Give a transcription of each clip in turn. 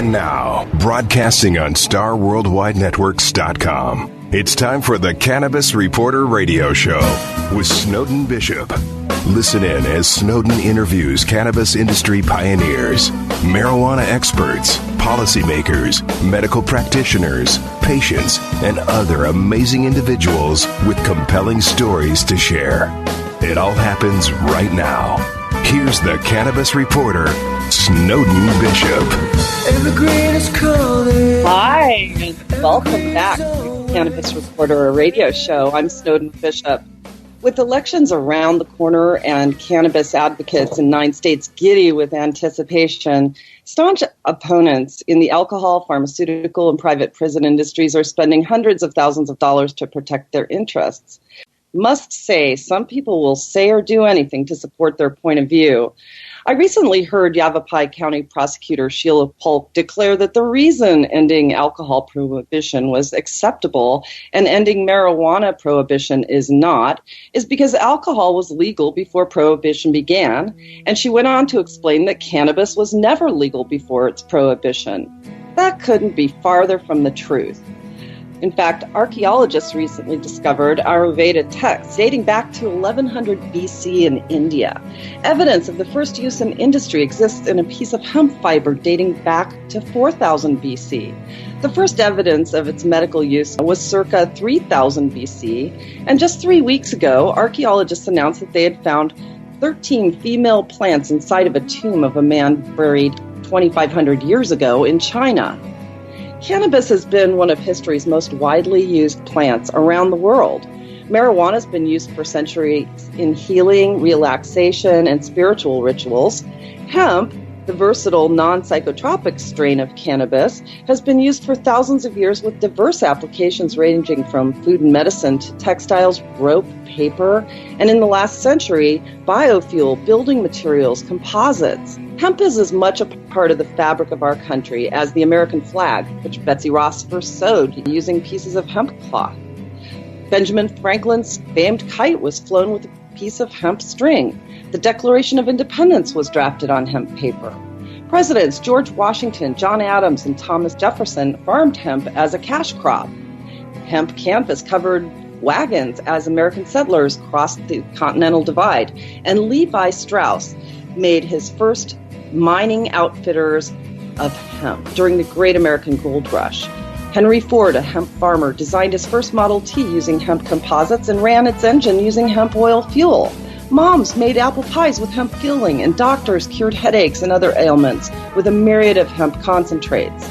And now, broadcasting on StarWorldWideNetworks.com, it's time for the Cannabis Reporter Radio Show with Snowden Bishop. Listen in as Snowden interviews cannabis industry pioneers, marijuana experts, policymakers, medical practitioners, patients, and other amazing individuals with compelling stories to share. It all happens right now. Here's the Cannabis Reporter, Snowden Bishop. Hi, and welcome back to Cannabis Reporter, a radio show. I'm Snowden Bishop. With elections around the corner and cannabis advocates in 9 states giddy with anticipation, staunch opponents in the alcohol, pharmaceutical, and private prison industries are spending hundreds of thousands of dollars to protect their interests. Must say, some people will say or do anything to support their point of view. I recently heard Yavapai County Prosecutor Sheila Polk declare that the reason ending alcohol prohibition was acceptable and ending marijuana prohibition is not is because alcohol was legal before prohibition began, and she went on to explain that cannabis was never legal before its prohibition. That couldn't be farther from the truth. In fact, archaeologists recently discovered Ayurveda texts dating back to 1100 BC in India. Evidence of the first use in industry exists in a piece of hemp fiber dating back to 4000 BC. The first evidence of its medical use was circa 3000 BC, and just 3 weeks ago, archaeologists announced that they had found 13 female plants inside of a tomb of a man buried 2,500 years ago in China. Cannabis has been one of history's most widely used plants around the world. Marijuana has been used for centuries in healing, relaxation, and spiritual rituals. Hemp, the versatile non-psychotropic strain of cannabis, has been used for thousands of years with diverse applications ranging from food and medicine to textiles, rope, paper, and in the last century, biofuel, building materials, composites. Hemp is as much a part of the fabric of our country as the American flag, which Betsy Ross first sewed using pieces of hemp cloth. Benjamin Franklin's famed kite was flown with a piece of hemp string. The Declaration of Independence was drafted on hemp paper. Presidents George Washington, John Adams, and Thomas Jefferson farmed hemp as a cash crop. Hemp canvas covered wagons as American settlers crossed the Continental Divide, and Levi Strauss made his first mining outfitters of hemp during the Great American Gold Rush. Henry Ford, a hemp farmer, designed his first Model T using hemp composites and ran its engine using hemp oil fuel. Moms made apple pies with hemp filling, and doctors cured headaches and other ailments with a myriad of hemp concentrates.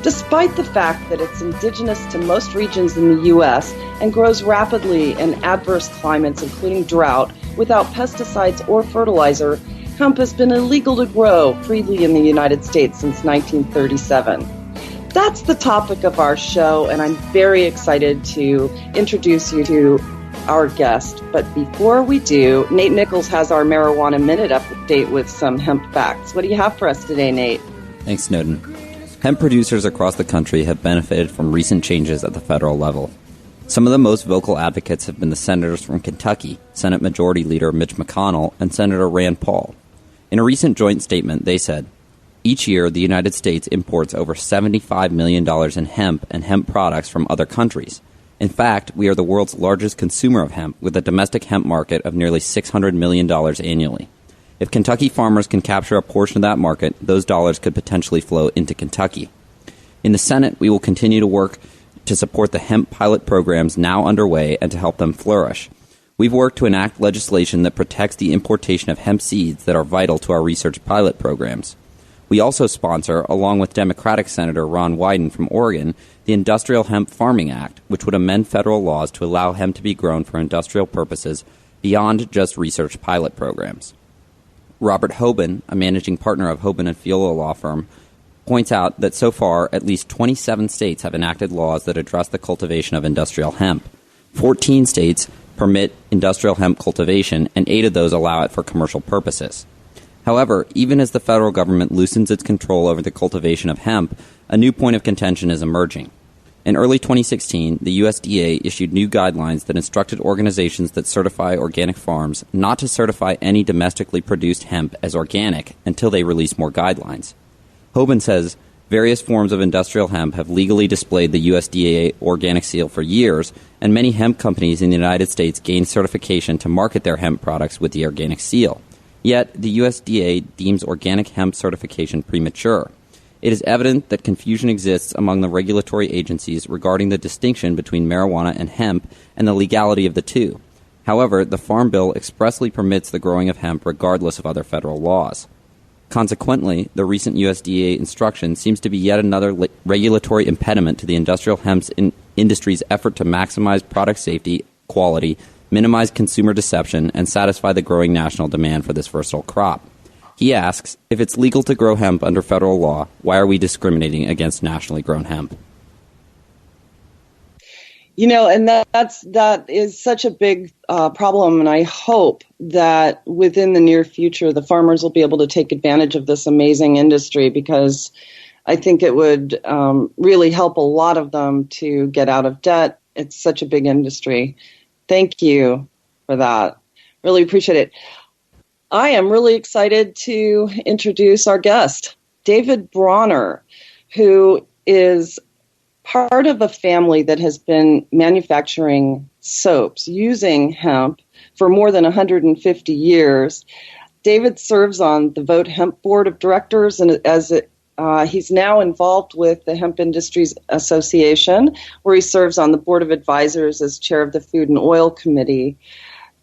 Despite the fact that it's indigenous to most regions in the U.S. and grows rapidly in adverse climates, including drought, without pesticides or fertilizer, hemp has been illegal to grow freely in the United States since 1937. That's the topic of our show, and I'm very excited to introduce you to our guest. But before we do, Nate Nichols has our Marijuana Minute update with some hemp facts. What do you have for us today, Nate? Thanks, Snowden. Hemp producers across the country have benefited from recent changes at the federal level. Some of the most vocal advocates have been the senators from Kentucky, Senate Majority Leader Mitch McConnell and Senator Rand Paul. In a recent joint statement, they said, "Each year, the United States imports over $75 million in hemp and hemp products from other countries. In fact, we are the world's largest consumer of hemp, with a domestic hemp market of nearly $600 million annually. If Kentucky farmers can capture a portion of that market, those dollars could potentially flow into Kentucky. In the Senate, we will continue to work to support the hemp pilot programs now underway and to help them flourish. We've worked to enact legislation that protects the importation of hemp seeds that are vital to our research pilot programs. We also sponsor, along with Democratic Senator Ron Wyden from Oregon, the Industrial Hemp Farming Act, which would amend federal laws to allow hemp to be grown for industrial purposes beyond just research pilot programs." Robert Hoban, a managing partner of Hoban & Fiola law firm, points out that so far at least 27 states have enacted laws that address the cultivation of industrial hemp. 14 states permit industrial hemp cultivation, and 8 of those allow it for commercial purposes. However, even as the federal government loosens its control over the cultivation of hemp, a new point of contention is emerging. In early 2016, the USDA issued new guidelines that instructed organizations that certify organic farms not to certify any domestically produced hemp as organic until they release more guidelines. Hoban says Various forms of industrial hemp have legally displayed the USDA organic seal for years, and many hemp companies in the United States gained certification to market their hemp products with the organic seal. Yet, the USDA deems organic hemp certification premature. It is evident that confusion exists among the regulatory agencies regarding the distinction between marijuana and hemp and the legality of the two. However, the Farm Bill expressly permits the growing of hemp regardless of other federal laws. Consequently, the recent USDA instruction seems to be yet another regulatory impediment to the industrial hemp industry's effort to maximize product safety, quality, minimize consumer deception, and satisfy the growing national demand for this versatile crop. He asks, if it's legal to grow hemp under federal law, why are we discriminating against nationally grown hemp? And that is such a big problem, and I hope that within the near future, the farmers will be able to take advantage of this amazing industry, because I think it would really help a lot of them to get out of debt. It's such a big industry. Thank you for that. Really appreciate it. I am really excited to introduce our guest, David Bronner, who is part of a family that has been manufacturing soaps using hemp for more than 150 years. David serves on the Vote Hemp Board of Directors, and he's now involved with the Hemp Industries Association, where he serves on the Board of Advisors as chair of the Food and Oil Committee.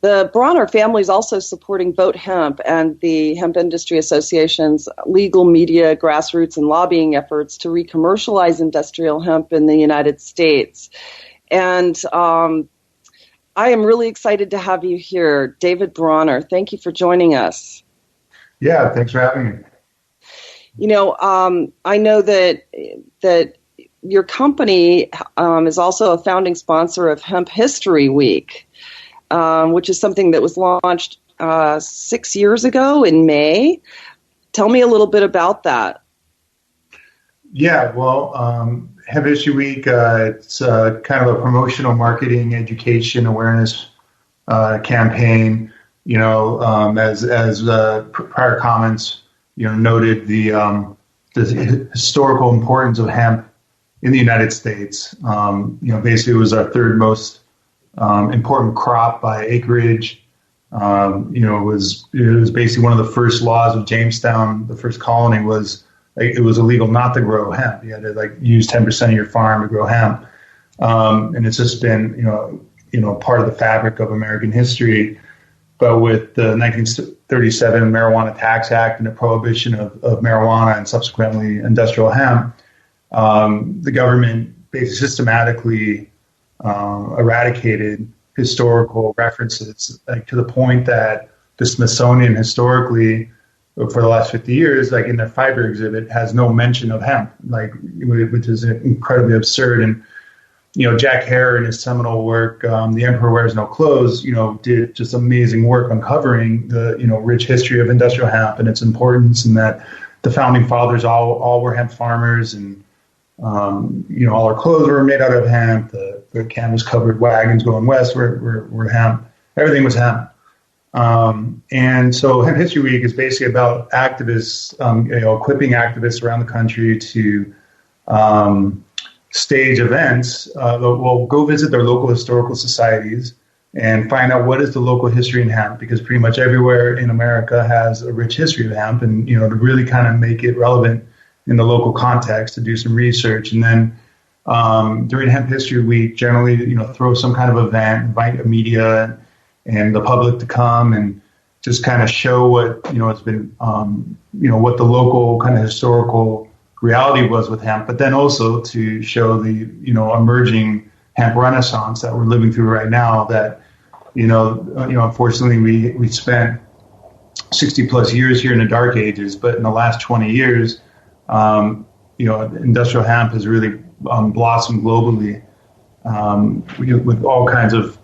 The Bronner family is also supporting Vote Hemp and the Hemp Industry Association's legal, media, grassroots, and lobbying efforts to re-commercialize industrial hemp in the United States. And I am really excited to have you here, David Bronner. Thank you for joining us. Yeah, thanks for having me. I know that your company is also a founding sponsor of Hemp History Week, which is something that was launched 6 years ago in May. Tell me a little bit about that. Yeah, well, Hemp History Week, it's kind of a promotional marketing, education, awareness campaign. As prior comments, noted the historical importance of hemp in the United States. Basically it was our third most important crop by acreage. It was basically one of the first laws of Jamestown. The first colony was it was illegal not to grow hemp. You had to use 10% of your farm to grow hemp, and it's just been part of the fabric of American history. But with the 1937 Marijuana Tax Act and the prohibition of marijuana and subsequently industrial hemp, the government basically systematically eradicated historical references, to the point that the Smithsonian historically, for the last 50 years, in their fiber exhibit, has no mention of hemp, which is incredibly absurd. And Jack Hare in his seminal work, The Emperor Wears No Clothes, did just amazing work uncovering the rich history of industrial hemp and its importance, and that the founding fathers all were hemp farmers, and all our clothes were made out of hemp. The canvas-covered wagons going west were hemp. Everything was hemp. And so Hemp History Week is basically about activists, equipping activists around the country to stage events. We'll go visit their local historical societies and find out what is the local history in hemp, because pretty much everywhere in America has a rich history of hemp, and to really kind of make it relevant in the local context, to do some research. And then during Hemp History Week, generally, throw some kind of event, invite the media and the public to come and just kind of show what, it's been, what the local kind of historical reality was with hemp, but then also to show the, emerging hemp renaissance that we're living through right now, that, unfortunately we spent 60 plus years here in the dark ages, but in the last 20 years, industrial hemp has really blossomed globally, with all kinds of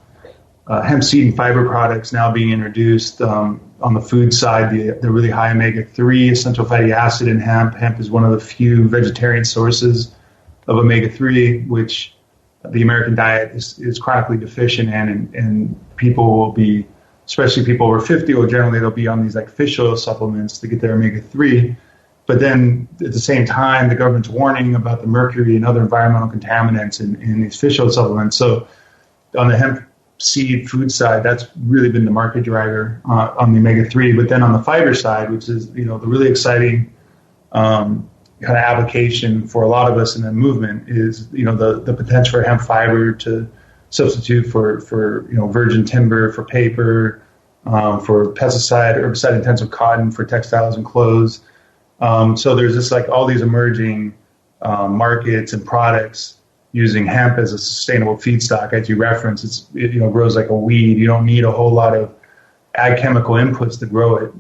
hemp seed and fiber products now being introduced. On the food side, the really high omega-3 essential fatty acid in hemp. Hemp is one of the few vegetarian sources of omega-3, which the American diet is chronically deficient in, and people will be, especially people over 50, they'll be on these fish oil supplements to get their omega-3. But then at the same time, the government's warning about the mercury and other environmental contaminants in these fish oil supplements. So on the hemp seed food side, that's really been the market driver on the omega-3. But then on the fiber side, which is, the really exciting kind of application for a lot of us in the movement is, the potential for hemp fiber to substitute for virgin timber, for paper, for pesticide, herbicide-intensive cotton, for textiles and clothes. So there's just like all these emerging markets and products using hemp as a sustainable feedstock. As you referenced, it grows like a weed. You don't need a whole lot of ag chemical inputs to grow it.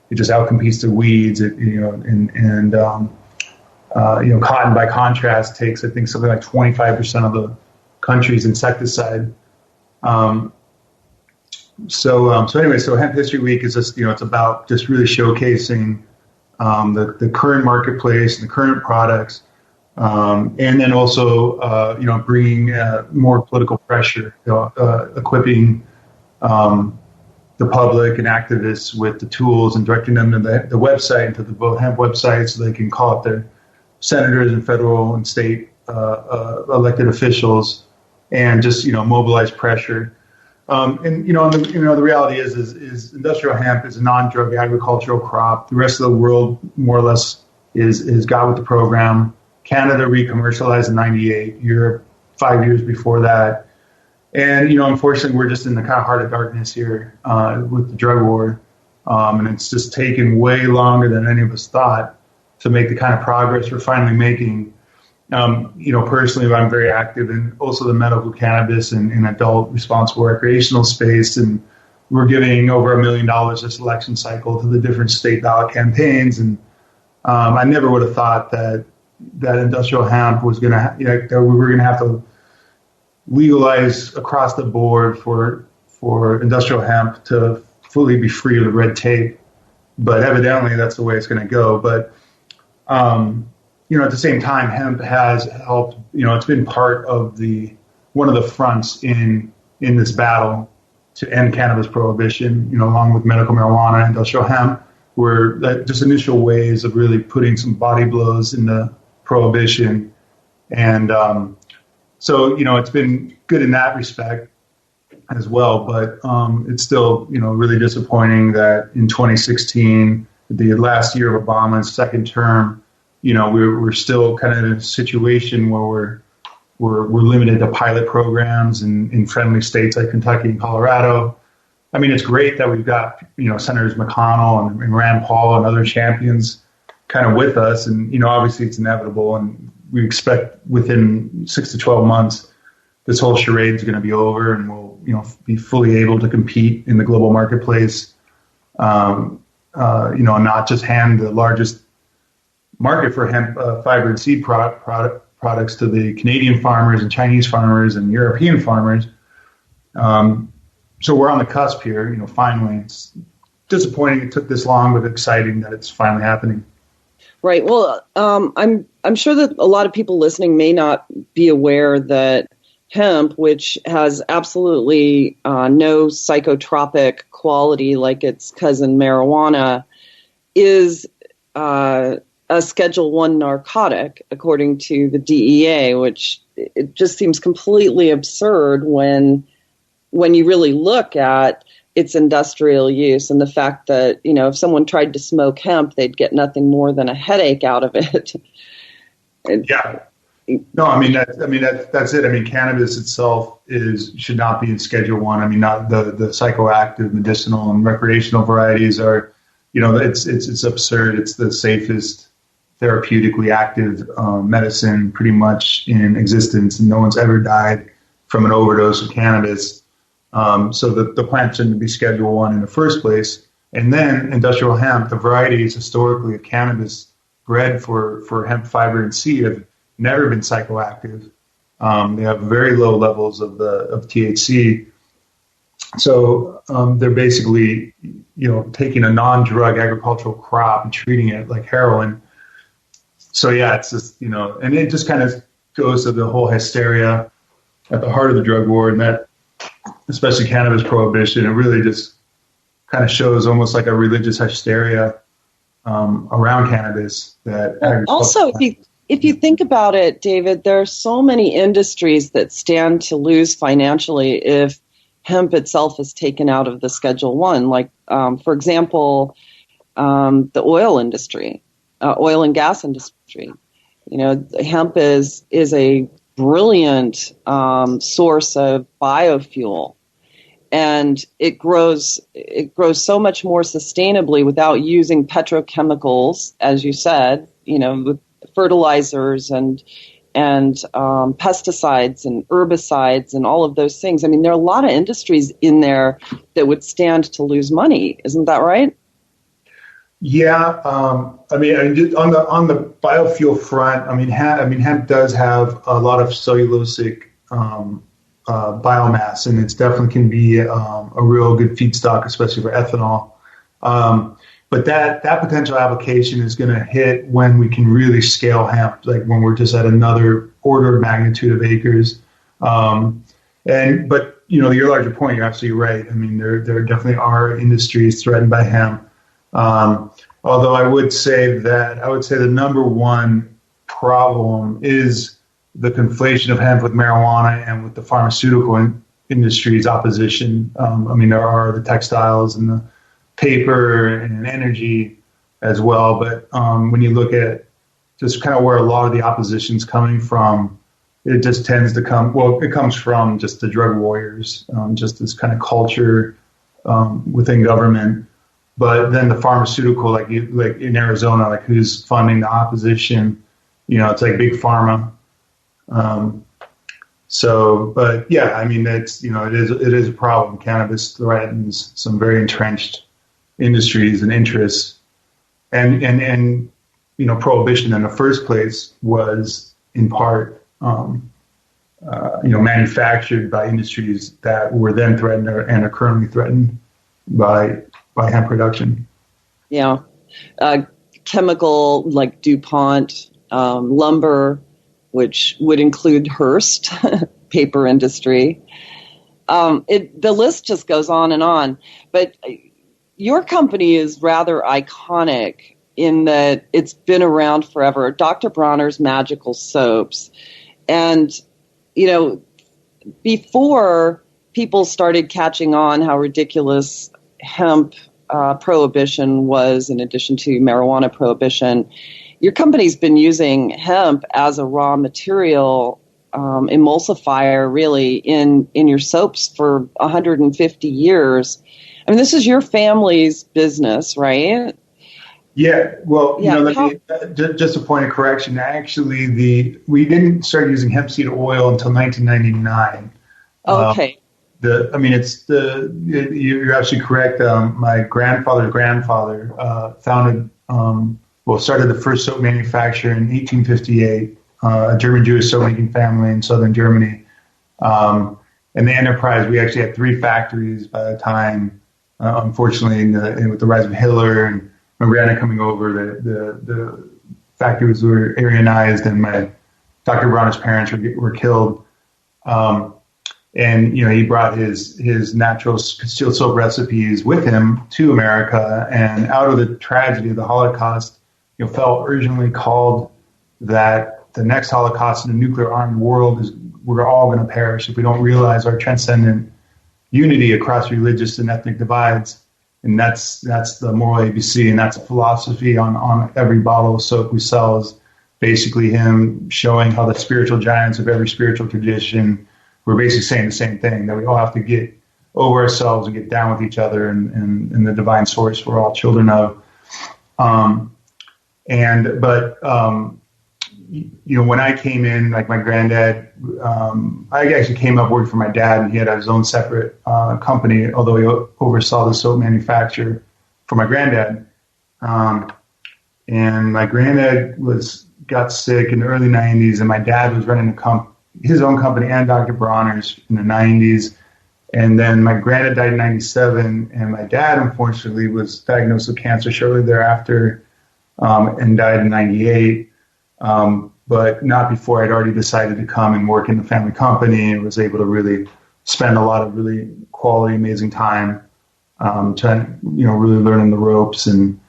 It just outcompetes the weeds. Cotton by contrast takes, I think, something like 25% of the country's insecticide. So Hemp History Week is just, it's about just really showcasing the current marketplace and the current products, and then also, bringing more political pressure, equipping the public and activists with the tools and directing them to the website and to the Vote Hemp website so they can call up their senators and federal and state elected officials and just, mobilize pressure. The reality is industrial hemp is a non-drug agricultural crop. The rest of the world, more or less, is got with the program. Canada re-commercialized in '98. Europe 5 years before that. And, unfortunately, we're just in the kind of heart of darkness here with the drug war. And it's just taken way longer than any of us thought to make the kind of progress we're finally making. Personally, I'm very active in also the medical cannabis and adult responsible recreational space. And we're giving over $1 million this election cycle to the different state ballot campaigns. And I never would have thought that industrial hemp was going to, that we were going to have to legalize across the board for industrial hemp to fully be free of the red tape. But evidently, that's the way it's going to go. But at the same time, hemp has helped, it's been part of one of the fronts in this battle to end cannabis prohibition, along with medical marijuana and industrial hemp, were just initial ways of really putting some body blows into prohibition. And so, it's been good in that respect as well. But it's still, really disappointing that in 2016, the last year of Obama's second term, we're still kind of in a situation where we're limited to pilot programs in friendly states like Kentucky and Colorado. I mean, it's great that we've got, Senators McConnell and Rand Paul and other champions kind of with us. And, obviously it's inevitable. And we expect within 6 to 12 months, this whole charade is going to be over and we'll, be fully able to compete in the global marketplace, and not just hand the largest market for hemp fiber and seed products to the Canadian farmers and Chinese farmers and European farmers. So we're on the cusp here, finally. It's disappointing it took this long, but exciting that it's finally happening. Right. Well, I'm sure that a lot of people listening may not be aware that hemp, which has absolutely no psychotropic quality like its cousin marijuana, is a Schedule I narcotic, according to the DEA, which it just seems completely absurd when you really look at its industrial use and the fact that, if someone tried to smoke hemp, they'd get nothing more than a headache out of it. Yeah. No, that's it. I mean, cannabis itself should not be in Schedule I. I mean, not the psychoactive, medicinal, and recreational varieties are, it's absurd. It's the safest therapeutically active medicine pretty much in existence, and no one's ever died from an overdose of cannabis. So the plant shouldn't be Schedule I in the first place. And then industrial hemp, the varieties historically of cannabis bred for hemp fiber and seed have never been psychoactive. They have very low levels of THC. So they're basically, taking a non-drug agricultural crop and treating it like heroin. So yeah, it's just, and it just kind of goes to the whole hysteria at the heart of the drug war, and that, especially cannabis prohibition, it really just kind of shows almost like a religious hysteria around cannabis that also, if you think about it, David, there are so many industries that stand to lose financially if hemp itself is taken out of the Schedule 1. Like, for example, the oil industry, oil and gas industry. You know, hemp is a brilliant source of biofuel, and it grows so much more sustainably without using petrochemicals, as you said. You know, with fertilizers and pesticides and herbicides and all of those things. I mean, there are a lot of industries in there that would stand to lose money. Isn't that right? Yeah, I mean, just on the biofuel front, I mean, hemp does have a lot of cellulosic biomass, and it's definitely can be a real good feedstock, especially for ethanol. But that potential application is going to hit when we can really scale hemp, like when we're just at another order of magnitude of acres. But you know, your larger point, you're absolutely right. I mean, there definitely are industries threatened by hemp. Although I would say the number one problem is the conflation of hemp with marijuana and with the pharmaceutical industry's opposition. I mean, there are the textiles and the paper and energy as well. But when you look at just kind of where a lot of the opposition is coming from, it just tends to it comes from just the drug warriors, just this kind of culture within government. But then the pharmaceutical, like in Arizona, like who's funding the opposition, you know, it's like big pharma. But yeah, I mean, it's, you know, it is a problem. Cannabis threatens some very entrenched industries and interests, and you know, prohibition in the first place was in part, you know, manufactured by industries that were then threatened and are currently threatened by hemp production. Yeah. Chemical like DuPont, lumber, which would include Hearst, paper industry. The list just goes on and on. But your company is rather iconic in that it's been around forever. Dr. Bronner's Magical Soaps. And, you know, before people started catching on how ridiculous hemp prohibition was, in addition to marijuana prohibition, your company's been using hemp as a raw material emulsifier, really, in your soaps for 150 years. I mean, this is your family's business, right? Yeah. Well, you know, just a point of correction. Actually, we didn't start using hemp seed oil until 1999. Okay. You're absolutely correct. My grandfather's grandfather started the first soap manufacturer in 1858, a German Jewish soap making family in southern Germany. And the enterprise, we actually had 3 factories by the time, unfortunately, with the rise of Hitler and my grandma coming over, the factories were Aryanized, and Dr. Bronner's parents were killed. And, you know, he brought his natural concealed soap recipes with him to America. And out of the tragedy of the Holocaust, you know, felt urgently called that the next Holocaust in a nuclear armed world we're all going to perish if we don't realize our transcendent unity across religious and ethnic divides. And that's the moral ABC, and that's a philosophy on every bottle of soap we sell, is basically him showing how the spiritual giants of every spiritual tradition were basically saying the same thing, that we all have to get over ourselves and get down with each other and the divine source we're all children of. You know, when I came in, like my granddad, I actually came up working for my dad, and he had his own separate company, although he oversaw the soap manufacture for my granddad. And my granddad got sick in the early 90s, and my dad was running his own company and Dr. Bronner's in the 90s. And then my granddad died in 97, and my dad, unfortunately, was diagnosed with cancer shortly thereafter, and died in 98. But not before I'd already decided to come and work in the family company, and was able to really spend a lot of really quality, amazing time, trying, you know, really learning the ropes. And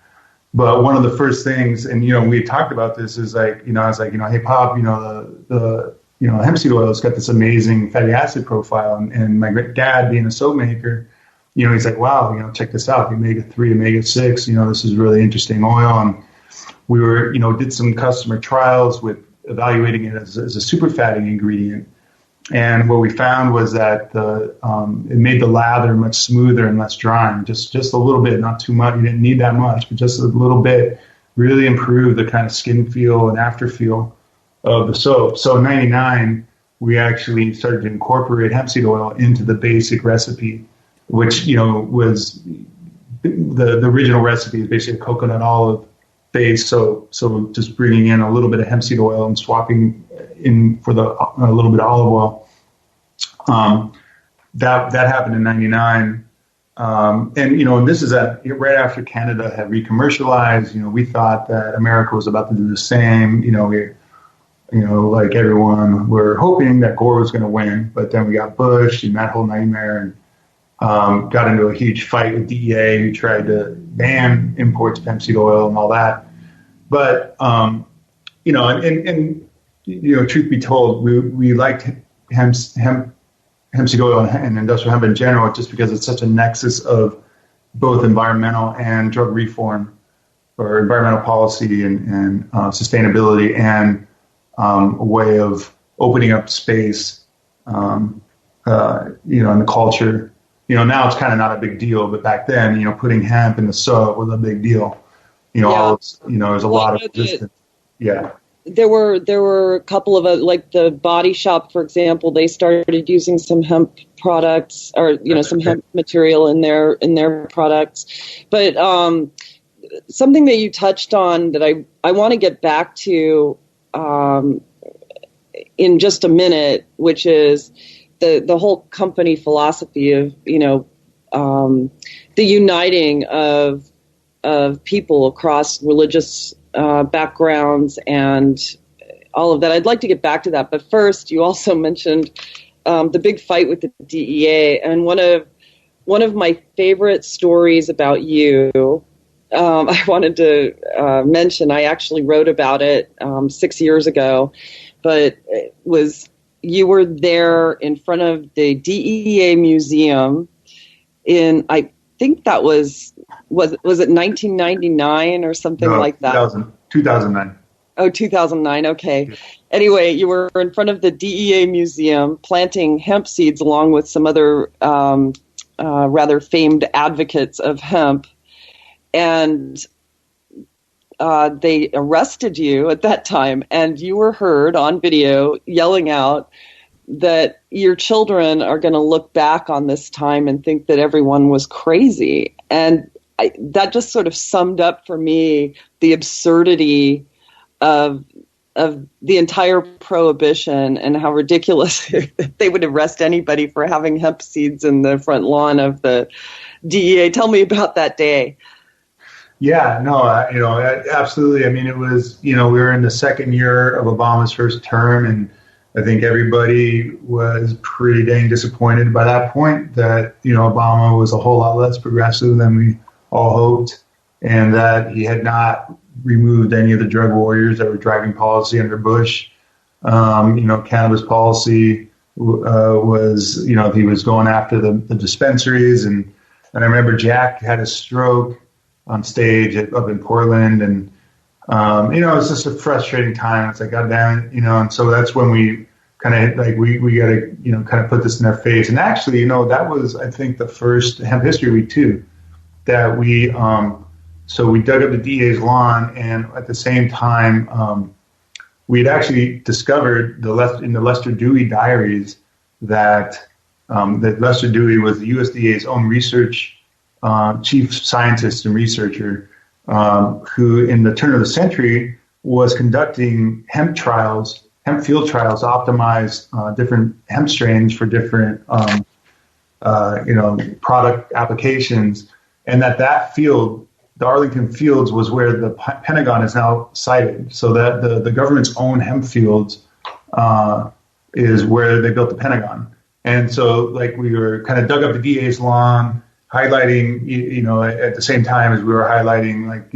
But one of the first things, and we talked about this, is like, I was like, hey Pop, the hemp seed oil has got this amazing fatty acid profile, and my dad, being a soap maker, he's like, wow, check this out, the omega-3, omega-6, this is really interesting oil. And we were, did some customer trials with evaluating it as a super fatty ingredient. And what we found was that it made the lather much smoother and less drying, just a little bit, not too much. You didn't need that much, but just a little bit really improved the kind of skin feel and after feel of the soap. So in 99, we actually started to incorporate hemp seed oil into the basic recipe, which, was the original recipe is basically coconut olive base. So just bringing in a little bit of hemp seed oil and swapping in for a little bit of olive oil. That happened in 99. And this is right after Canada had re-commercialized. We thought that America was about to do the same. Like everyone, we're hoping that Gore was going to win, but then we got Bush and that whole nightmare, and got into a huge fight with DEA, who tried to ban imports of hemp seed oil and all that. But truth be told, we liked hemp seed oil and industrial hemp in general, just because it's such a nexus of both environmental and drug reform, or environmental policy and sustainability, and a way of opening up space, in the culture. Now it's kind of not a big deal, but back then, putting hemp in the soap was a big deal. There's a lot of resistance. Yeah. There were a couple of like the Body Shop, for example. They started using some hemp products, or some hemp material in their products. But something that you touched on that I want to get back to in just a minute, which is the whole company philosophy of the uniting of people across religious backgrounds and all of that. I'd like to get back to that, but first, you also mentioned the big fight with the DEA, and one of my favorite stories about you. I wanted to mention. I actually wrote about it 6 years ago, but it was you were there in front of the DEA museum in, I think that was it 1999 or something like that? 2009. Oh, 2009. Okay. Yeah. Anyway, you were in front of the DEA museum planting hemp seeds along with some other rather famed advocates of hemp. And they arrested you at that time, and you were heard on video yelling out that your children are going to look back on this time and think that everyone was crazy. And that just sort of summed up for me the absurdity of the entire prohibition and how ridiculous they would arrest anybody for having hemp seeds in the front lawn of the DEA. Tell me about that day. Yeah, no, absolutely. I mean, it was, we were in the second year of Obama's first term, and I think everybody was pretty dang disappointed by that point that, Obama was a whole lot less progressive than we all hoped, and that he had not removed any of the drug warriors that were driving policy under Bush. Cannabis policy was, he was going after the dispensaries, and I remember Jack had a stroke on stage up in Portland, and it was just a frustrating time. It's like, God damn it, and so that's when we kind of like we got to kind of put this in their face. And actually, that was, I think, the first Hemp History Week too, that we so we dug up the DA's lawn, and at the same time we had actually discovered in the Lester Dewey diaries that Lester Dewey was the USDA's own research chief scientist and researcher, who in the turn of the century was conducting hemp field trials to optimize different hemp strains for different, product applications. And that field, the Arlington Fields, was where the Pentagon is now sited. So that the government's own hemp fields is where they built the Pentagon. And so, like, we were kind of dug up the DA's lawn, highlighting, at the same time as we were highlighting,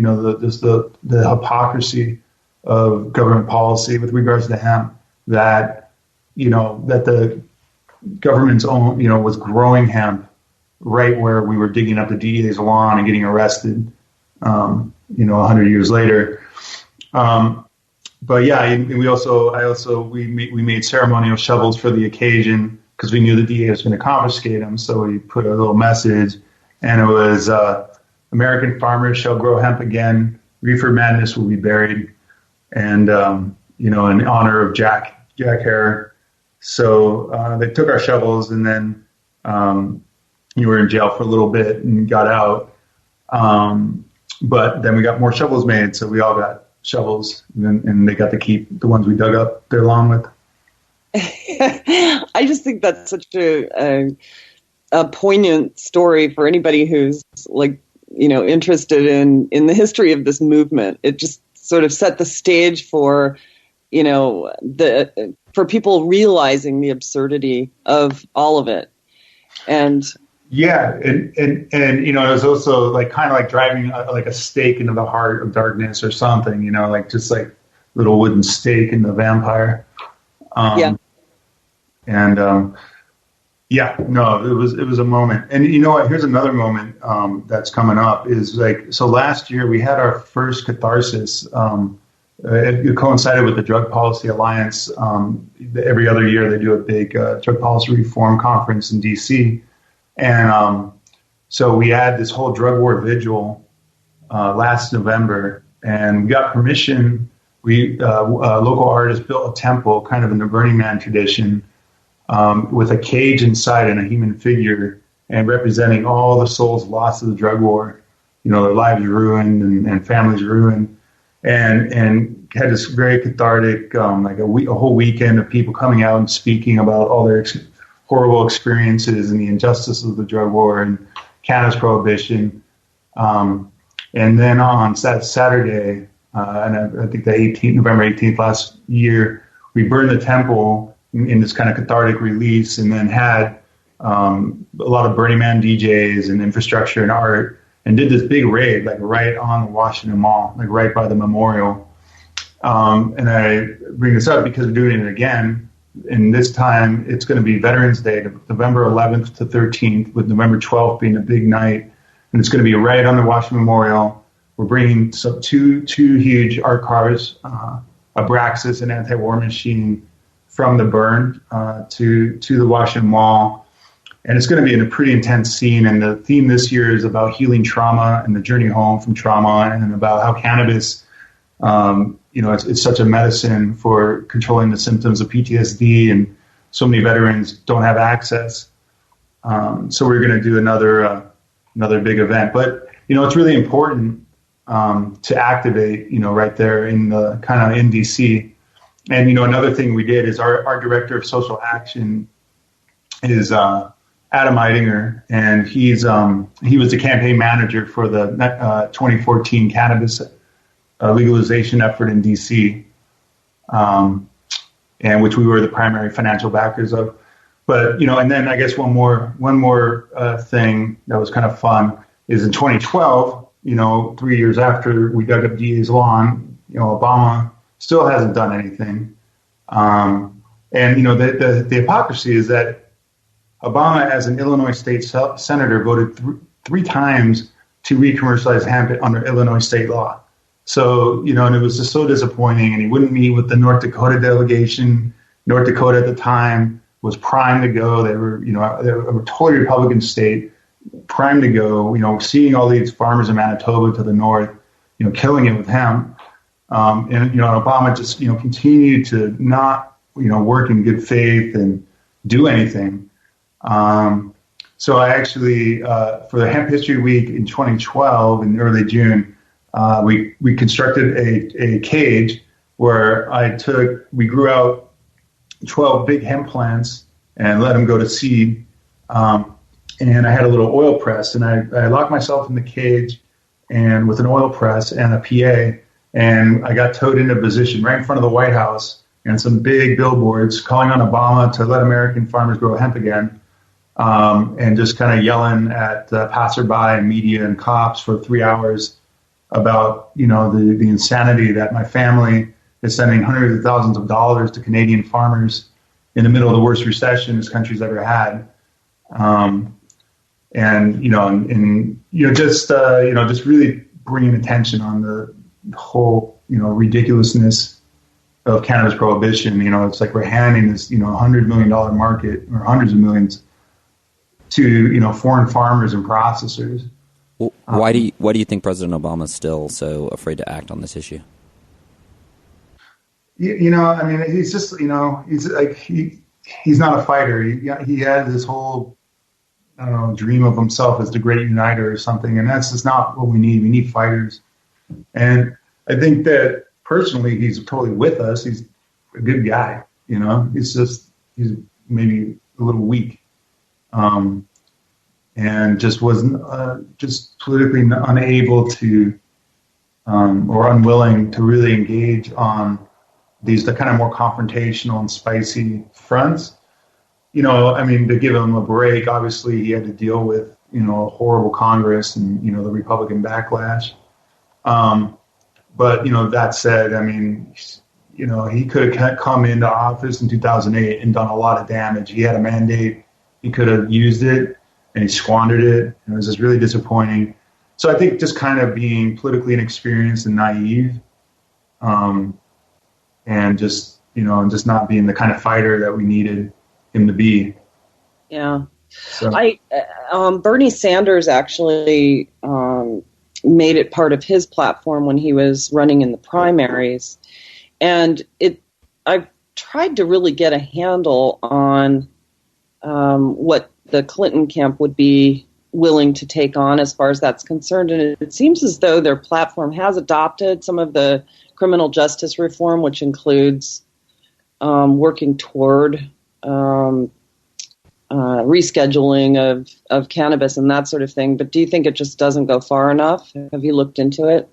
the hypocrisy of government policy with regards to hemp, that the government's own, was growing hemp right where we were digging up the DEA's lawn and getting arrested, 100 years later. But yeah, and we made ceremonial shovels for the occasion because we knew the DEA was going to confiscate them. So we put a little message, and it was, American farmers shall grow hemp again. Reefer madness will be buried. And, in honor of Jack Herer. So they took our shovels, and then you were in jail for a little bit and got out. But then we got more shovels made, so we all got shovels, and they got to keep the ones we dug up their lawn with. I just think that's such a poignant story for anybody who's interested in the history of this movement. It just sort of set the stage for, for people realizing the absurdity of all of it. And yeah, and it was also kind of like driving a stake into the heart of darkness or something, just like little wooden stake in the vampire. It was a moment. And you know what? Here's another moment that's coming up. Is so last year we had our first catharsis. It coincided with the Drug Policy Alliance. Every other year they do a big drug policy reform conference in D.C. And so we had this whole drug war vigil last November, and we got permission. Local artists built a temple, kind of in the Burning Man tradition, with a cage inside and a human figure, and representing all the souls lost to the drug war, their lives ruined and families ruined, and had this very cathartic, a whole weekend of people coming out and speaking about all their horrible experiences and the injustice of the drug war and cannabis prohibition. And then on Saturday, and I think November 18th last year, we burned the temple in this kind of cathartic release, and then had a lot of Burning Man DJs and infrastructure and art, and did this big raid right on the Washington Mall, right by the memorial. And I bring this up because we're doing it again. And this time it's going to be Veterans Day, November 11th to 13th, with November 12th being a big night. And it's going to be right on the Washington Memorial. We're bringing two huge art cars, Abraxas and Anti-War Machine, from the burn to the Washington Mall. And it's going to be in a pretty intense scene. And the theme this year is about healing trauma and the journey home from trauma, and about how cannabis, it's such a medicine for controlling the symptoms of PTSD, and so many veterans don't have access. So we're going to do another big event. But, it's really important to activate, right there in the kind of in DC. And, another thing we did is our director of social action is Adam Eidinger, and he was the campaign manager for the 2014 cannabis legalization effort in DC, and which we were the primary financial backers of. But, and then I guess one more thing that was kind of fun is in 2012, 3 years after we dug up DA's lawn, Obama still hasn't done anything. And, the hypocrisy is that Obama, as an Illinois state senator, voted three times to re-commercialize hemp under Illinois state law. So, and it was just so disappointing, and he wouldn't meet with the North Dakota delegation. North Dakota at the time was primed to go. They were a totally Republican state, primed to go, seeing all these farmers in Manitoba to the north, killing it with hemp. And Obama just, continued to not, work in good faith and do anything. So I actually, for the Hemp History Week in 2012, in early June, we constructed a cage where we grew out 12 big hemp plants and let them go to seed. And I had a little oil press, and I locked myself in the cage and with an oil press and a PA, and I got towed into position right in front of the White House and some big billboards calling on Obama to let American farmers grow hemp again. and just kind of yelling at passerby and media and cops for 3 hours about, the insanity that my family is sending hundreds of thousands of dollars to Canadian farmers in the middle of the worst recession this country's ever had. Just really bringing attention on the whole, ridiculousness of cannabis prohibition. It's like we're handing this, $100 million market or hundreds of millions to, foreign farmers and processors. Why do you think President Obama is still so afraid to act on this issue? He's just, he's like, he's not a fighter. He has this whole, dream of himself as the great uniter or something. And that's just not what we need. We need fighters. And I think that personally, he's totally with us. He's a good guy, he's maybe a little weak. And just wasn't just politically unable to or unwilling to really engage on the kind of more confrontational and spicy fronts. To give him a break, obviously he had to deal with, a horrible Congress and, the Republican backlash. But, that said, he could have come into office in 2008 and done a lot of damage. He had a mandate. He could have used it, and he squandered it. And it was just really disappointing. So I think just kind of being politically inexperienced and naive, and just not being the kind of fighter that we needed him to be. Yeah. So. Bernie Sanders actually made it part of his platform when he was running in the primaries. And I've tried to really get a handle on what the Clinton camp would be willing to take on as far as that's concerned. And it seems as though their platform has adopted some of the criminal justice reform, which includes working toward rescheduling of cannabis and that sort of thing. But do you think it just doesn't go far enough? Have you looked into it?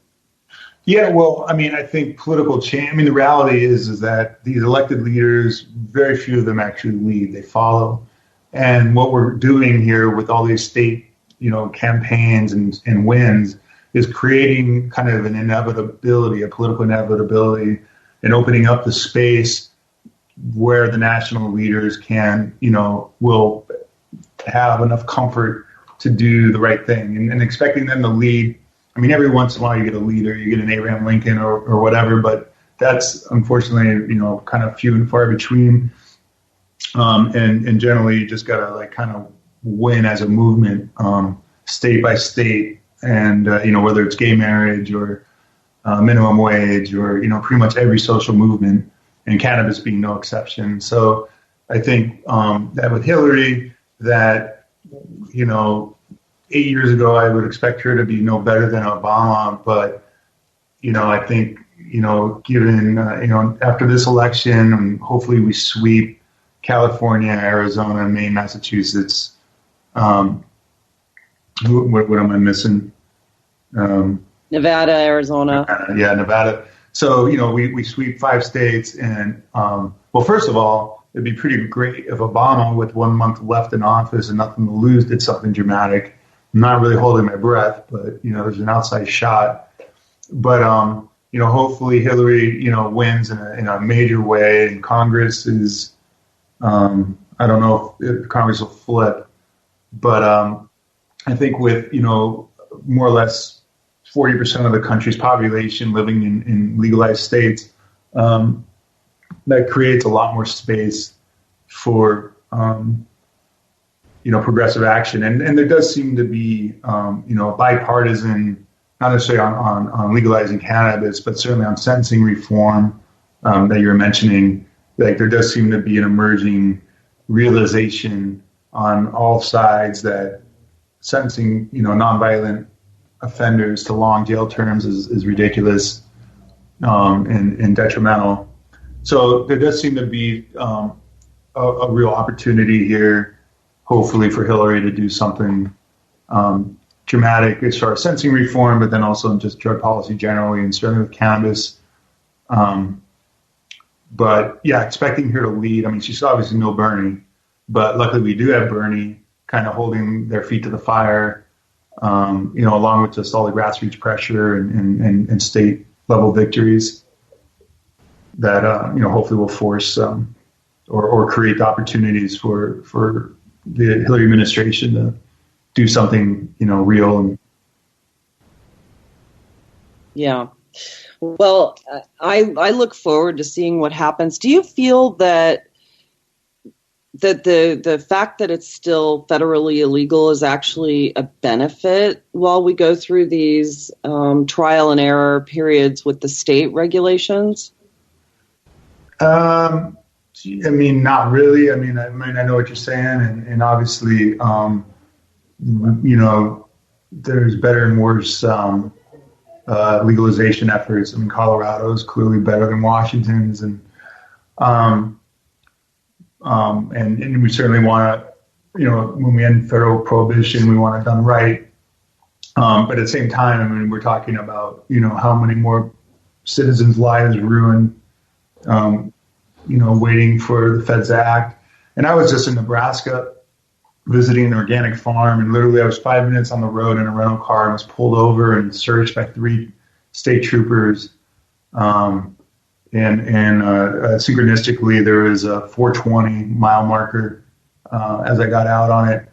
Yeah, well, I think political change, the reality is that these elected leaders, very few of them actually lead, they follow. And what we're doing here with all these state, campaigns and wins is creating kind of an inevitability, a political inevitability, and opening up the space where the national leaders can, will have enough comfort to do the right thing, and expecting them to lead. Every once in a while you get a leader, you get an Abraham Lincoln or whatever, but that's unfortunately, kind of few and far between. And generally you just gotta kind of win as a movement, state by state, and whether it's gay marriage or minimum wage or pretty much every social movement, and cannabis being no exception. So I think that with Hillary, that 8 years ago I would expect her to be no better than Obama, but I think given after this election, and hopefully we sweep California, Arizona, Maine, Massachusetts. What am I missing? Nevada, Arizona. Nevada. So, we sweep 5 states. And, well, first of all, it'd be pretty great if Obama, with 1 month left in office and nothing to lose, did something dramatic. I'm not really holding my breath, but, there's an outside shot. But, hopefully Hillary, wins in a major way, and Congress is, I don't know if Congress will flip, but I think with, more or less 40% of the country's population living in legalized states, that creates a lot more space for, progressive action. And there does seem to be, bipartisan, not necessarily on legalizing cannabis, but certainly on sentencing reform that you were mentioning. Like, there does seem to be an emerging realization on all sides that sentencing, nonviolent offenders to long jail terms is ridiculous and detrimental. So there does seem to be a real opportunity here, hopefully, for Hillary to do something dramatic as far as sentencing reform, but then also in just drug policy generally, and certainly with cannabis. But yeah, expecting her to lead. She's obviously no Bernie, but luckily we do have Bernie, kind of holding their feet to the fire, along with just all the grassroots pressure and state level victories that, hopefully will force or create the opportunities for the Hillary administration to do something, real. Yeah. Well, I look forward to seeing what happens. Do you feel that the fact that it's still federally illegal is actually a benefit while we go through these trial and error periods with the state regulations? Not really. I know what you're saying, and obviously, there's better and worse legalization efforts. Colorado is clearly better than Washington's, and we certainly want to, when we end federal prohibition, we want it done right. But at the same time, we're talking about, how many more citizens' lives ruined, waiting for the Feds to act. And I was just in Nebraska visiting an organic farm, and literally I was 5 minutes on the road in a rental car and was pulled over and searched by 3 state troopers. And synchronistically, there was a 420 mile marker as I got out on it.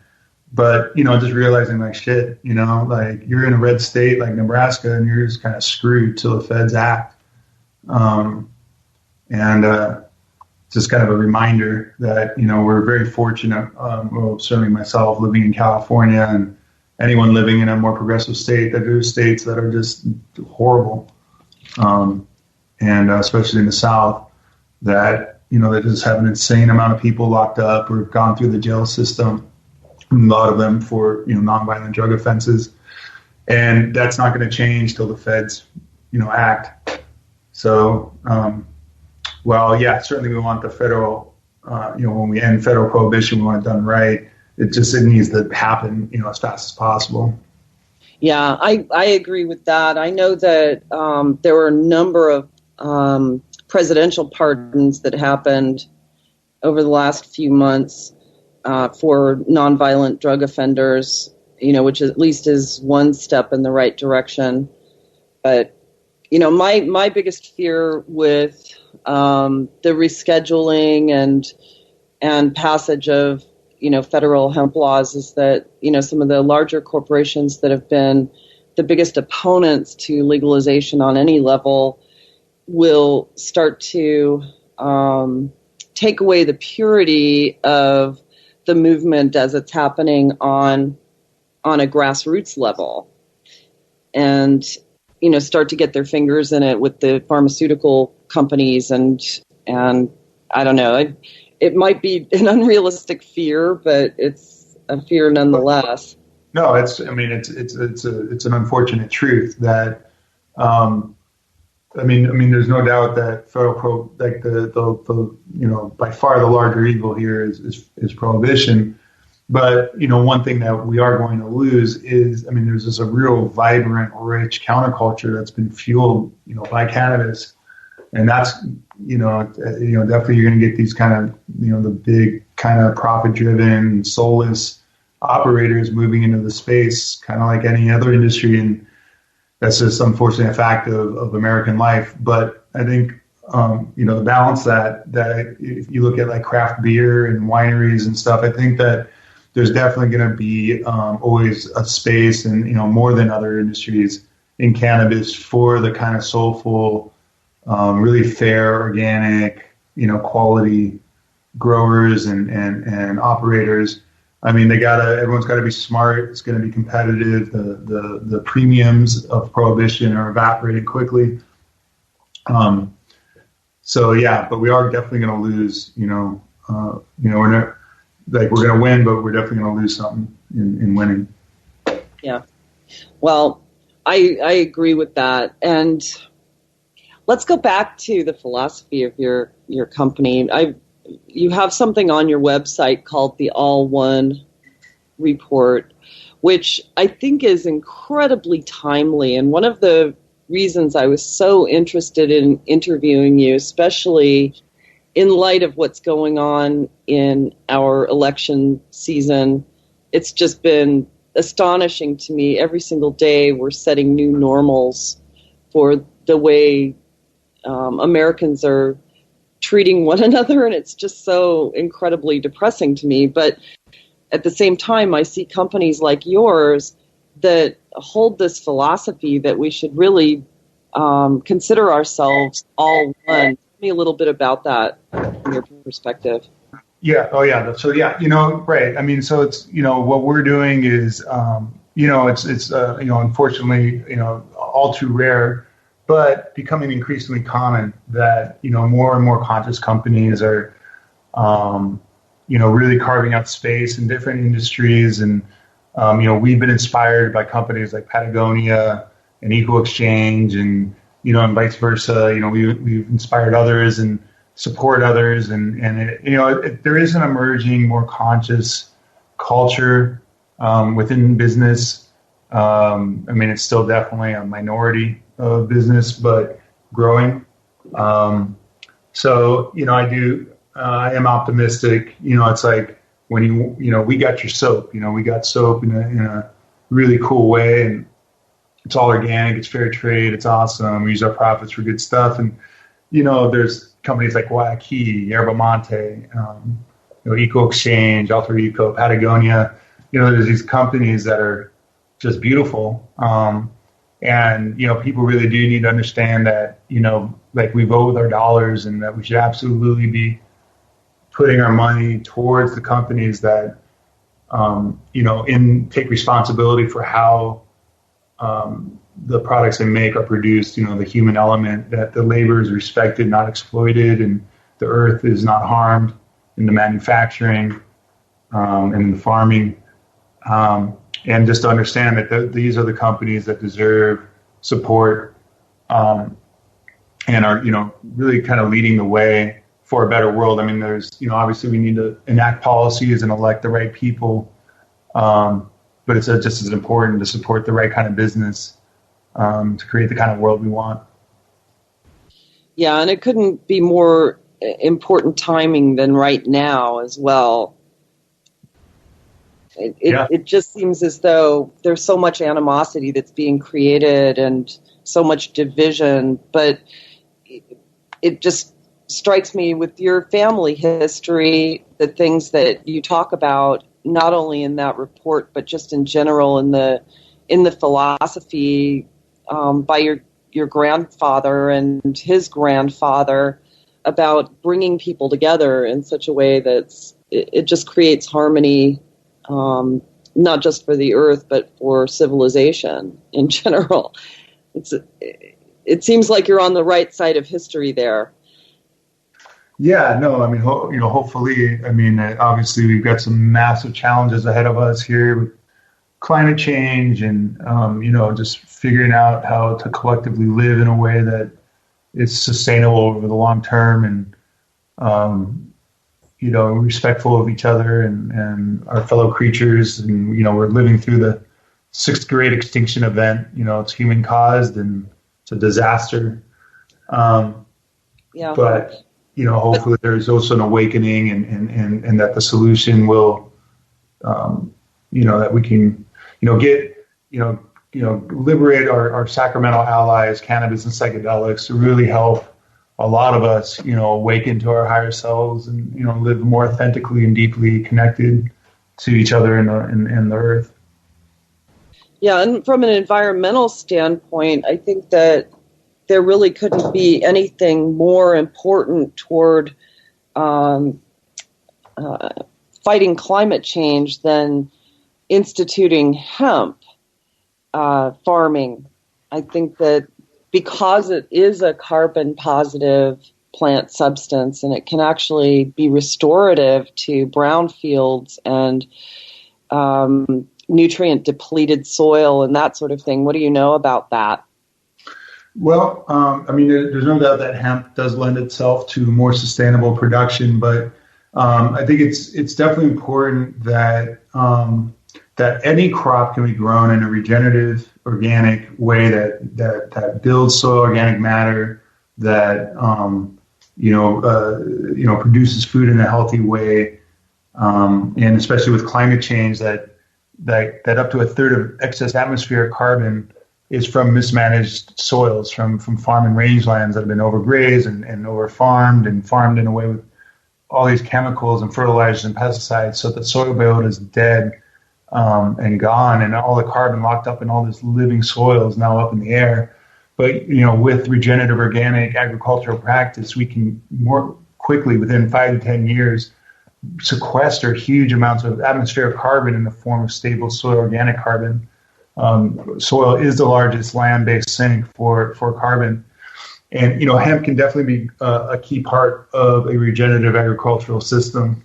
But, just realizing shit, you're in a red state like Nebraska and you're just kind of screwed till the Feds act. Just kind of a reminder that, we're very fortunate, certainly myself living in California and anyone living in a more progressive state, that there's states that are just horrible. And especially in the South, that, they just have an insane amount of people locked up or have gone through the jail system, a lot of them for, nonviolent drug offenses. And that's not going to change till the Feds, act. So, certainly we want the federal, when we end federal prohibition, we want it done right. It needs to happen, as fast as possible. Yeah, I agree with that. I know that there were a number of presidential pardons that happened over the last few months for nonviolent drug offenders, which at least is one step in the right direction. But, my biggest fear with the rescheduling and passage of, federal hemp laws is that, some of the larger corporations that have been the biggest opponents to legalization on any level will start to take away the purity of the movement as it's happening on a grassroots level, and start to get their fingers in it with the pharmaceutical companies, and I don't know, it might be an unrealistic fear, but it's a fear nonetheless. No, it's an unfortunate truth that, there's no doubt that federal the by far the larger evil here is prohibition. But, one thing that we are going to lose is, there's just a real vibrant, rich counterculture that's been fueled, by cannabis. And that's, definitely you're going to get these kind of, the big kind of profit-driven, soulless operators moving into the space, kind of like any other industry. And that's just unfortunately a fact of American life. But I think, the balance that if you look at like craft beer and wineries and stuff, I think that there's definitely going to be always a space, and more than other industries in cannabis, for the kind of soulful, really fair, organic, quality growers and operators. Everyone's got to be smart. It's going to be competitive. The premiums of prohibition are evaporating quickly. But we are definitely going to lose. We're not. We're going to win, but we're definitely going to lose something in winning. Yeah. Well, I agree with that. And let's go back to the philosophy of your company. You have something on your website called the All One Report, which I think is incredibly timely. And one of the reasons I was so interested in interviewing you, especially in light of what's going on in our election season it's just been astonishing to me. Every single day we're setting new normals for the way Americans are treating one another, and it's just so incredibly depressing to me. But at the same time, I see companies like yours that hold this philosophy that we should really consider ourselves all one. Tell me a little bit about that from your perspective. Yeah. Oh, yeah. So, yeah, right. I mean, so it's, what we're doing is, it's unfortunately, all too rare, but becoming increasingly common that, more and more conscious companies are, really carving out space in different industries. And, we've been inspired by companies like Patagonia and Equal Exchange and, and vice versa. We've inspired others and support others. And there is an emerging, more conscious culture within business. It's still definitely a minority of business, but growing. I am optimistic. It's like when we got your soap. We got soap in a really cool way, and it's all organic. It's fair trade. It's awesome. We use our profits for good stuff. And there's companies like Guayaquil, Yerba Mate, Eco Exchange, Alter Eco, Patagonia. There's these companies that are just beautiful. And people really do need to understand that, like we vote with our dollars, and that we should absolutely be putting our money towards the companies that, take responsibility for how the products they make are produced, the human element, that the labor is respected, not exploited, and the earth is not harmed in the manufacturing and in the farming. And just to understand that these are the companies that deserve support and are, really kind of leading the way for a better world. I mean, there's, obviously we need to enact policies and elect the right people, but it's just as important to support the right kind of business to create the kind of world we want. Yeah, and it couldn't be more important timing than right now as well. It just seems as though there's so much animosity that's being created and so much division, but it just strikes me with your family history, the things that you talk about, not only in that report, but just in general in the philosophy by your grandfather and his grandfather about bringing people together in such a way that it just creates harmony, not just for the earth, but for civilization in general. It seems like you're on the right side of history there. Yeah, no, I mean, hopefully, obviously we've got some massive challenges ahead of us here with climate change and, just figuring out how to collectively live in a way that is sustainable over the long term and, respectful of each other and our fellow creatures. And, we're living through the 6th great extinction event. It's human caused and it's a disaster. But hopefully there's also an awakening and that the solution will, that we can, liberate our sacramental allies, cannabis and psychedelics, to really help a lot of us, awaken to our higher selves and, live more authentically and deeply connected to each other and the earth. Yeah, and from an environmental standpoint, I think that there really couldn't be anything more important toward fighting climate change than instituting hemp farming. I think that because it is a carbon positive plant substance and it can actually be restorative to brownfields and nutrient depleted soil and that sort of thing. What do you know about that? Well, there's no doubt that hemp does lend itself to more sustainable production, but I think it's definitely important that that any crop can be grown in a regenerative, organic way that builds soil organic matter, that produces food in a healthy way, and especially with climate change, that that up to a third of excess atmospheric carbon is from mismanaged soils, from farm and rangelands that have been overgrazed and overfarmed and farmed in a way with all these chemicals and fertilizers and pesticides, so that soil biota is dead and gone, and all the carbon locked up in all this living soil is now up in the air. But with regenerative organic agricultural practice, we can more quickly, within 5 to 10 years, sequester huge amounts of atmospheric carbon in the form of stable soil organic carbon. Soil is the largest land-based sink for carbon. And, hemp can definitely be a key part of a regenerative agricultural system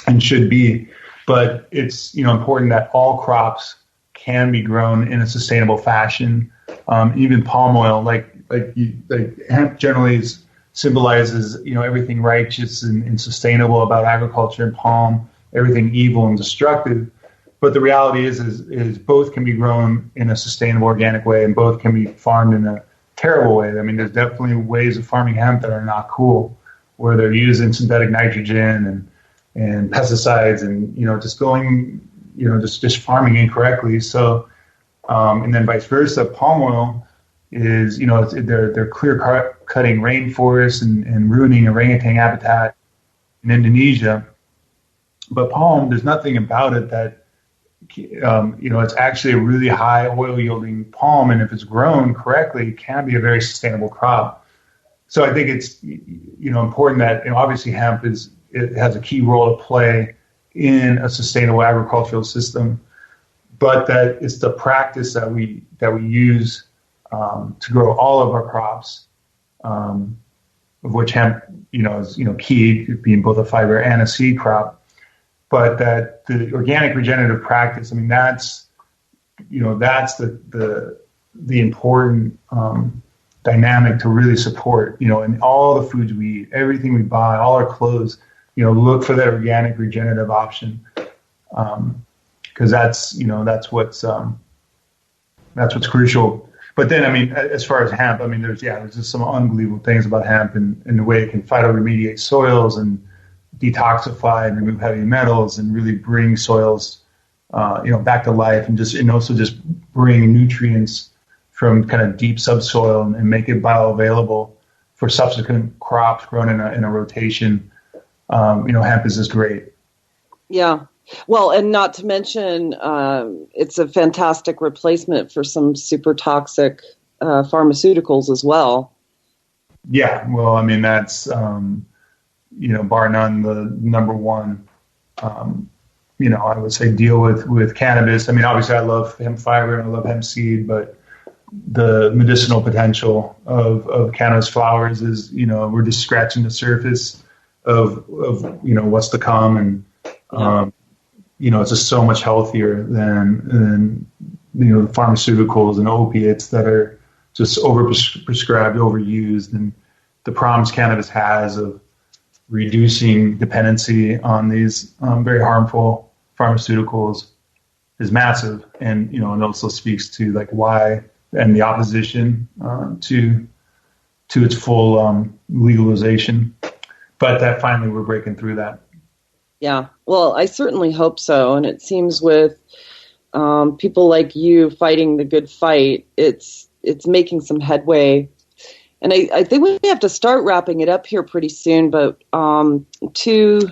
and should be. But it's, important that all crops can be grown in a sustainable fashion. Even palm oil, like hemp generally symbolizes, everything righteous and sustainable about agriculture, and palm, everything evil and destructive. But the reality is both can be grown in a sustainable organic way, and both can be farmed in a terrible way. I mean, there's definitely ways of farming hemp that are not cool, where they're using synthetic nitrogen and pesticides, and just going, just farming incorrectly. So, and then vice versa, palm oil is, they're clear cutting rainforests and ruining orangutan habitat in Indonesia. But palm, there's nothing about it that, it's actually a really high oil yielding palm, and if it's grown correctly, it can be a very sustainable crop. So I think it's, important that, obviously hemp it has a key role to play in a sustainable agricultural system, but that it's the practice that we use to grow all of our crops, of which hemp, is, key, being both a fiber and a seed crop. But that the organic regenerative practice, I mean, that's the important dynamic to really support, in all the foods we eat, everything we buy, all our clothes, look for that organic regenerative option. Because that's what's crucial. But then, I mean, as far as hemp, I mean, there's just some unbelievable things about hemp and the way it can phytoremediate soils and detoxify and remove heavy metals and really bring soils, back to life, and also just bring nutrients from kind of deep subsoil and make it bioavailable for subsequent crops grown in a rotation. Hemp is just great. Yeah. Well, and not to mention, it's a fantastic replacement for some super toxic pharmaceuticals as well. Yeah. Well, I mean, that's, bar none, the number one, I would say deal with cannabis. I mean, obviously I love hemp fiber and I love hemp seed, but the medicinal potential of cannabis flowers is, we're just scratching the surface of what's to come. And, it's just so much healthier than the pharmaceuticals and opiates that are just prescribed, overused, and the promise cannabis has of reducing dependency on these very harmful pharmaceuticals is massive, and it also speaks to like why and the opposition to its full legalization. But that finally we're breaking through that. Yeah, well, I certainly hope so, and it seems with people like you fighting the good fight, it's making some headway. And I think we have to start wrapping it up here pretty soon, but to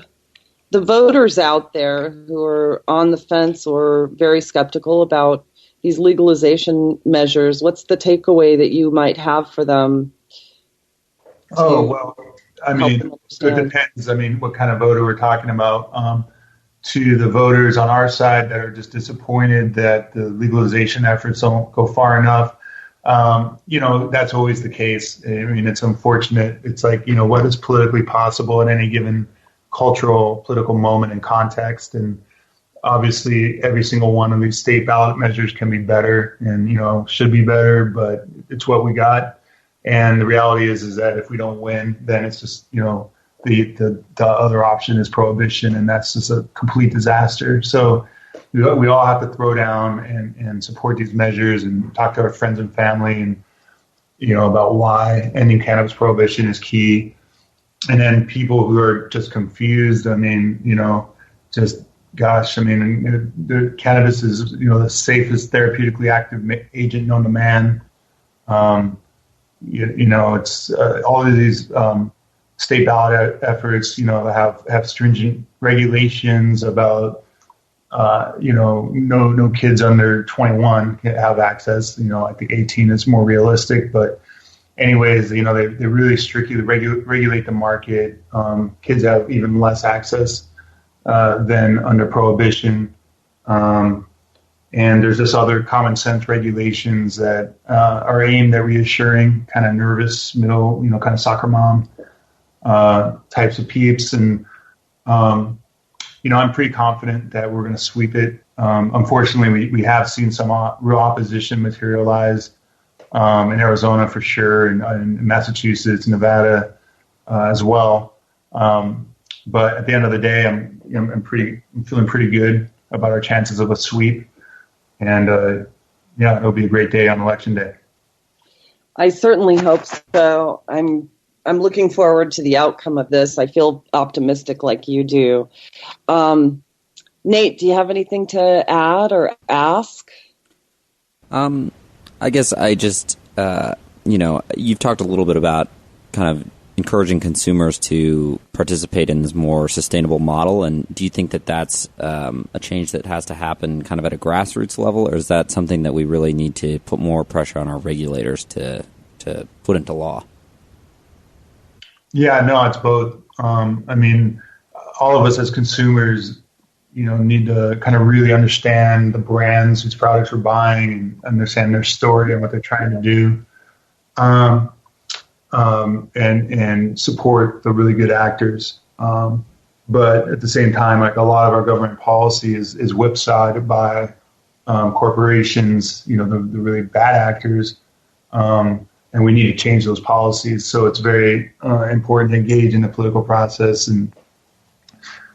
the voters out there who are on the fence or very skeptical about these legalization measures, what's the takeaway that you might have for them? Oh, well, I mean, it depends. I mean, what kind of voter we're talking about. To the voters on our side that are just disappointed that the legalization efforts don't go far enough, that's always the case. I mean, it's unfortunate. It's like, what is politically possible at any given political moment and context. And obviously every single one of these state ballot measures can be better and, should be better, but it's what we got. And the reality is that if we don't win, then it's just, the other option is prohibition, and that's just a complete disaster. So we all have to throw down and support these measures and talk to our friends and family and, about why ending cannabis prohibition is key. And then people who are just confused, I mean, just gosh, I mean, the cannabis is, the safest therapeutically active agent known to man. It's all of these state ballot efforts, have stringent regulations about, no kids under 21 can have access. I think 18 is more realistic, but anyways, they really strictly regulate the market. Kids have even less access than under prohibition. And there's this other common sense regulations that are aimed at reassuring kind of nervous middle, kind of soccer mom types of peeps. And, I'm pretty confident that we're going to sweep it. Unfortunately, we have seen some real opposition materialize in Arizona for sure, and in Massachusetts, Nevada as well. But at the end of the day, I'm feeling pretty good about our chances of a sweep. And it'll be a great day on Election Day. I certainly hope so. I'm looking forward to the outcome of this. I feel optimistic like you do. Nate, do you have anything to add or ask? I guess I just, you've talked a little bit about kind of encouraging consumers to participate in this more sustainable model. And do you think that that's a change that has to happen kind of at a grassroots level, or is that something that we really need to put more pressure on our regulators to put into law? Yeah, no, it's both. I mean, all of us as consumers, need to kind of really understand the brands whose products we're buying and understand their story and what they're trying to do. And support the really good actors. But at the same time, like a lot of our government policy is whipsawed by corporations, the really bad actors. And we need to change those policies. So it's very important to engage in the political process. And,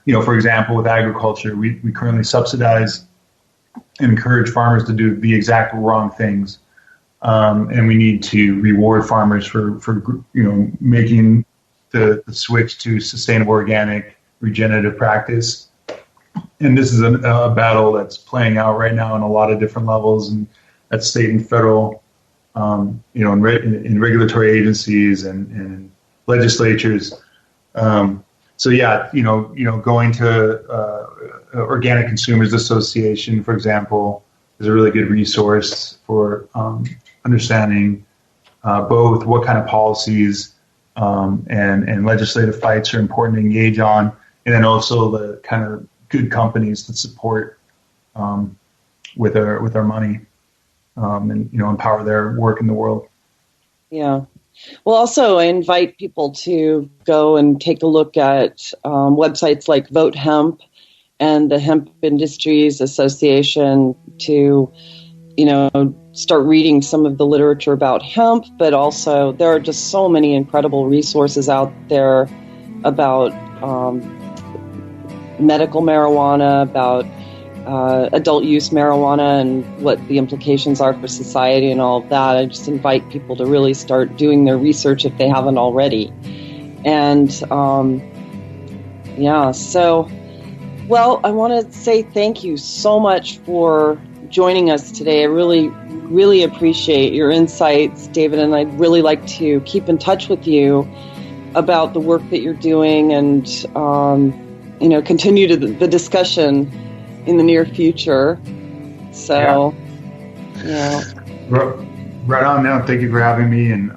for example, with agriculture, we currently subsidize and encourage farmers to do the exact wrong things. And we need to reward farmers for making the switch to sustainable, organic, regenerative practice. And this is a battle that's playing out right now on a lot of different levels, and at state and federal, in regulatory agencies and legislatures. Going to Organic Consumers Association, for example, is a really good resource for understanding both what kind of policies and legislative fights are important to engage on, and then also the kind of good companies that support with our money and empower their work in the world. Yeah. Well, also, I invite people to go and take a look at websites like Vote Hemp and the Hemp Industries Association to, start reading some of the literature about hemp, but also there are just so many incredible resources out there about medical marijuana, about adult use marijuana and what the implications are for society and all of that. I just invite people to really start doing their research if they haven't already. And well, I want to say thank you so much for joining us today. I really, really appreciate your insights, David, and I'd really like to keep in touch with you about the work that you're doing and, continue the discussion in the near future. So, Right on now. Thank you for having me. And,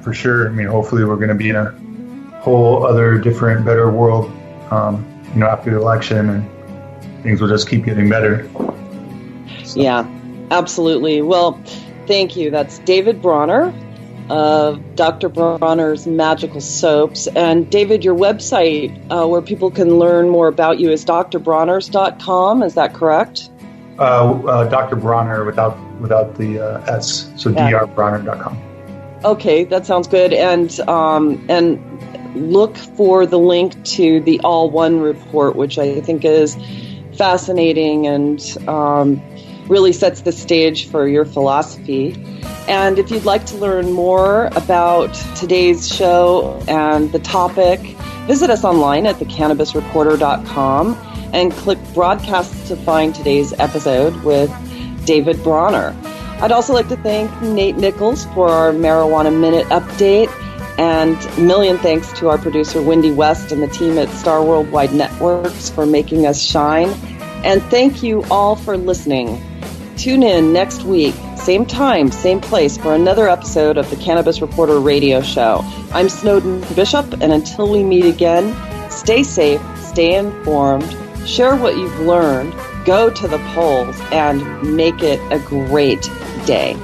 for sure. I mean, hopefully we're going to be in a whole other different, better world, after the election, and things will just keep getting better. So. Yeah, absolutely. Well, thank you. That's David Bronner of Dr. Bronner's Magical Soaps. And David, your website where people can learn more about you is drbronners.com. Is that correct? Dr. Bronner without the S. So drbronner.com. Okay, that sounds good. And look for the link to the All One report, which I think is fascinating and really sets the stage for your philosophy. And if you'd like to learn more about today's show and the topic, visit us online at thecannabisreporter.com. and click broadcasts to find today's episode with David Bronner. I'd also like to thank Nate Nichols for our Marijuana Minute update, and a million thanks to our producer Wendy West and the team at Star Worldwide Networks for making us shine. And thank you all for listening. Tune in next week, same time, same place, for another episode of the Cannabis Reporter Radio Show. I'm Snowden Bishop, and until we meet again, stay safe, stay informed, share what you've learned, go to the polls, and make it a great day.